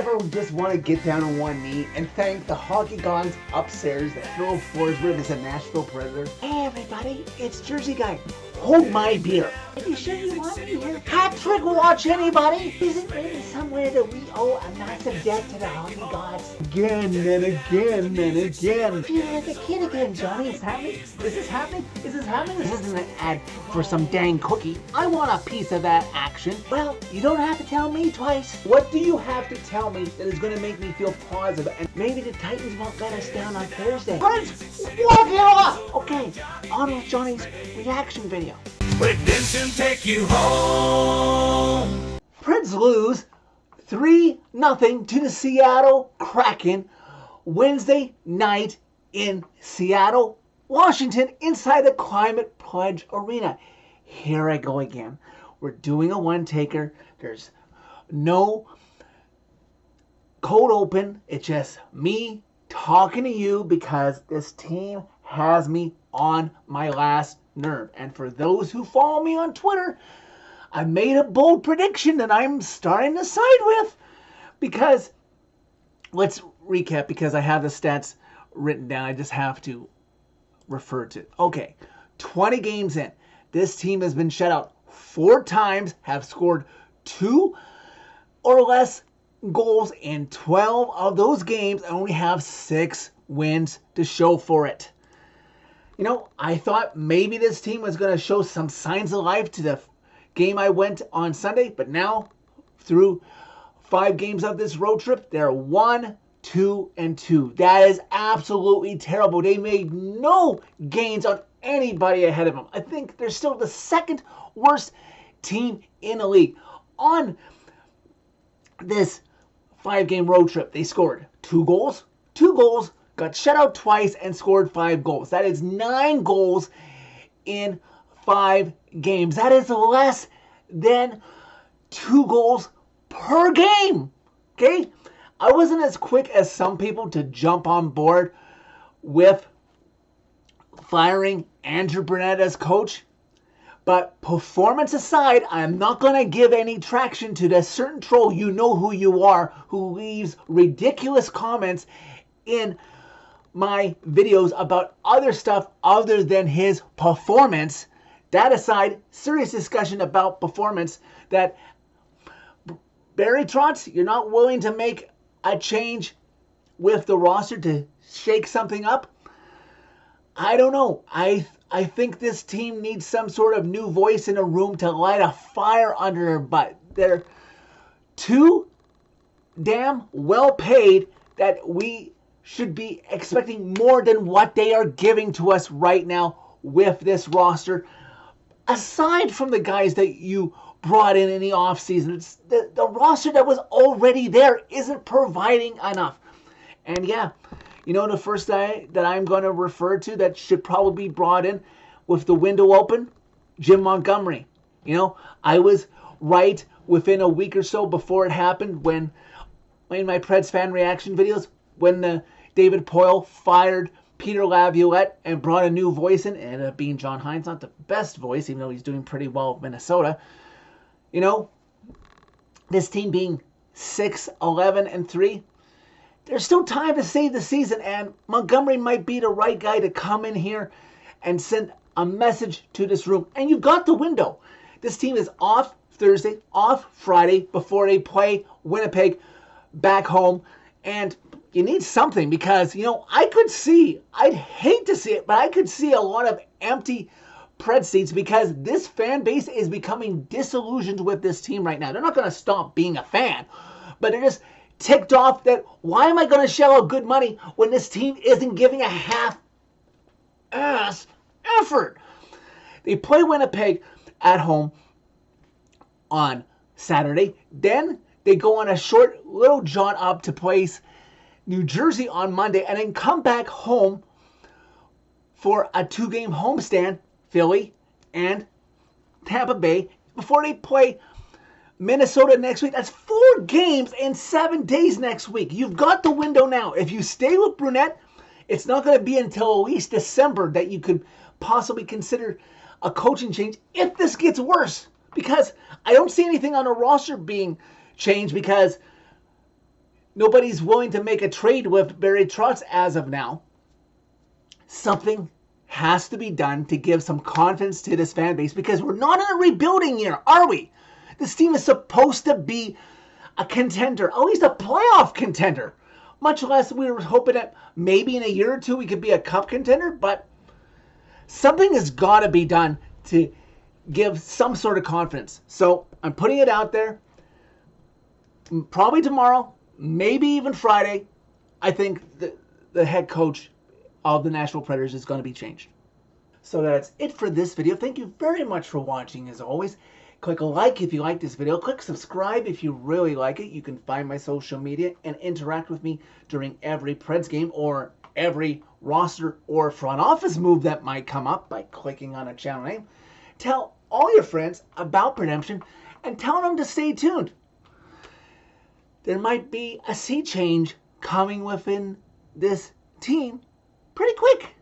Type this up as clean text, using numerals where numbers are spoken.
ever just want to get down on one knee and thank the hockey gods upstairs that Phil Forsberg is a Nashville Predator? Hey everybody, it's Jersey Guy. Hold my beer. Are you sure you want me here? Patrick, watch anybody? Is it maybe somewhere that we owe a massive debt to the hockey gods? Again and again and again. Feel like a kid again, Johnny. Is happening? Is this happening? Is this happening? This isn't an ad for some dang cookie. I want a piece of that action. Well, you don't have to tell me twice. What do you have to tell me that is going to make me feel positive? And maybe the Titans won't let us down on Thursday. Preds, walk it off! Okay, on with Johnny's reaction video. Redemption take you home. Preds lose 3-0 to the Seattle Kraken Wednesday night in Seattle, Washington, inside the Climate Pledge Arena. Here I go again. We're doing a one-taker. There's no cold open. It's just me talking to you because this team has me on my last nerve. And for those who follow me on Twitter, I made a bold prediction that I'm starting to side with, because let's recap, because I have the stats written down. I just have to refer to it. Okay, 20 games in. This team has been shut out 4 times, have scored 2 or less goals in 12 of those games, and only have 6 wins to show for it. You know, I thought maybe this team was going to show some signs of life to the game I went on Sunday, but now, through 5 games of this road trip, they're 1-2-2. That is absolutely terrible. They made no gains on anybody ahead of them. I think they're still the second worst team in the league. On this 5-game road trip, they scored 2 goals, got shut out twice, and scored 5 goals. That is 9 goals in 5 games. That is less than 2 goals per game. Okay? I wasn't as quick as some people to jump on board with firing Andrew Brunette as coach. But performance aside, I'm not going to give any traction to the certain troll, you know who you are, who leaves ridiculous comments in my videos about other stuff other than his performance. That aside, serious discussion about performance, that Barry Trotz, you're not willing to make a change with the roster to shake something up. I don't know. I think this team needs some sort of new voice in a room to light a fire under their butt. They're too damn well paid that we should be expecting more than what they are giving to us right now with this roster. Aside from the guys that you brought in the offseason, it's the roster that was already there isn't providing enough. And yeah, you know, the first guy that I'm going to refer to that should probably be brought in with the window open, Jim Montgomery. You know, I was right within a week or so before it happened when in my Preds fan reaction videos, when David Poile fired Peter Laviolette and brought a new voice in, and ended up being John Hines. Not the best voice, even though he's doing pretty well with Minnesota. You know, this team being 6-11-3, there's still time to save the season, and Montgomery might be the right guy to come in here and send a message to this room. And you've got the window. This team is off Thursday, off Friday, before they play Winnipeg back home. And you need something, because, you know, I'd hate to see it, but I could see a lot of empty Preds seats, because this fan base is becoming disillusioned with this team right now. They're not going to stop being a fan, but they're just ticked off that, why am I going to shell out good money when this team isn't giving a half-ass effort? They play Winnipeg at home on Saturday. Then they go on a short little jaunt up to place New Jersey on Monday, and then come back home for a 2-game homestand, Philly and Tampa Bay, before they play Minnesota next week. That's 4 games in 7 days next week. You've got the window now. If you stay with Brunette, it's not going to be until at least December that you could possibly consider a coaching change if this gets worse. Because I don't see anything on the roster being changed, because Nobody's willing to make a trade with Barry Trotz as of now. Something has to be done to give some confidence to this fan base because we're not in a rebuilding year, are we? This team is supposed to be a contender, at least a playoff contender. Much less we were hoping that maybe in a year or two we could be a cup contender, but something has got to be done to give some sort of confidence. So I'm putting it out there. Probably tomorrow, maybe even Friday, I think the head coach of the Nashville Predators is going to be changed. So that's it for this video. Thank you very much for watching as always. Click a like if you like this video. Click subscribe if you really like it. You can find my social media and interact with me during every Preds game or every roster or front office move that might come up by clicking on a channel name. Tell all your friends about Redemption and tell them to stay tuned. There might be a sea change coming within this team pretty quick.